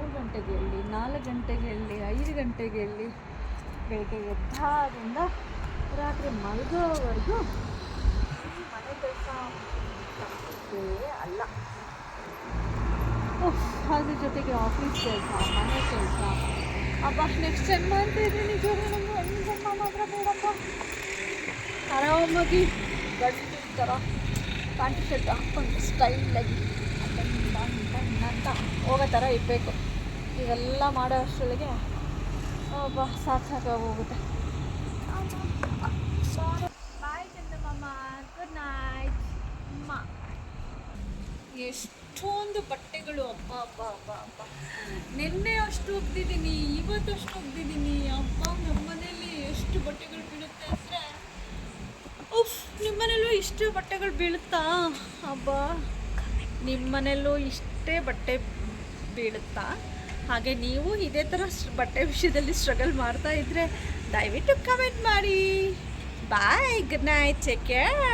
3 ಗಂಟೆಗೆ ಹೇಳಿ, 4 ಗಂಟೆಗೆ ಹೇಳಿ, 5 ಗಂಟೆಗೆ ಹೇಳಿ, ಬೆಳಗ್ಗೆ ಎದ್ದಾಗಿಂದ ರಾತ್ರಿ ಮಲಗೋವರೆಗೂ ಮನೆ ಕೆಲಸ ಅಲ್ಲ. ಅದ್ರ ಜೊತೆಗೆ ಆಫೀಸ್ ಕೆಲಸ, ಮನೆ ಕೆಲಸ. ಅಬ್ಬಾ ನೆಕ್ಸ್ಟ್ ಜನ್ಮ ಅಂತ ಇದ್ರೆ ನಿಜವಾಗ್ಲೂ ನನಗೆ ಒಂದು ಜನ್ಮ ಮಾತ್ರ ಬೇಡಪ್ಪ. ಆರಾಮಾಗಿ ಗಂಡು ಥರ ಪ್ಯಾಂಟ್ ಶರ್ಟ್ ಹಾಕ್ಕೊಂಡು ಸ್ಟೈಲಾಗಿ ಅಂತ ಹೋಗೋ ಥರ ಇರಬೇಕು. ಇವೆಲ್ಲ ಮಾಡೋ ಅಷ್ಟರೊಳಗೆ ಅಬ್ಬಾ ಸಾಕಾಗೋಗುತ್ತೆ. ಬಾಯ್ ಚಂದಮ್ಮ, ಗುಡ್ ನೈಟ್ ಅಮ್ಮ. ಎಷ್ಟೊಂದು ಬಟ್ಟೆಗಳು, ಅಪ್ಪ ಅಪ್ಪ ಅಪ್ಪ ಅಪ್ಪ. ನಿನ್ನೆ ಅಷ್ಟು ಒಗ್ದಿದ್ದೀನಿ, ಇವತ್ತಷ್ಟು ಒಗ್ದಿದ್ದೀನಿ. ಅಪ್ಪ ನಮ್ಮನೇಲಿ ಎಷ್ಟು ಬಟ್ಟೆಗಳು ಬೀಳುತ್ತೆ ಅಂದರೆ, ನಿಮ್ಮನೇಲೂ ಇಷ್ಟೇ ಬಟ್ಟೆಗಳು ಬೀಳುತ್ತಾ? ಅಬ್ಬ, ನಿಮ್ಮನೇಲೂ ಇಷ್ಟೇ ಬಟ್ಟೆ ಬೀಳುತ್ತಾ? ಹಾಗೆ ನೀವು ಇದೇ ಥರ ಬಟ್ಟೆ ವಿಷಯದಲ್ಲಿ ಸ್ಟ್ರಗಲ್ ಮಾಡ್ತಾ ಇದ್ದರೆ ದಯವಿಟ್ಟು ಕಮೆಂಟ್ ಮಾಡಿ. ಬಾಯ್, ಗುಡ್ ನೈಟ್, ಟೇಕ್ ಕೇರ್.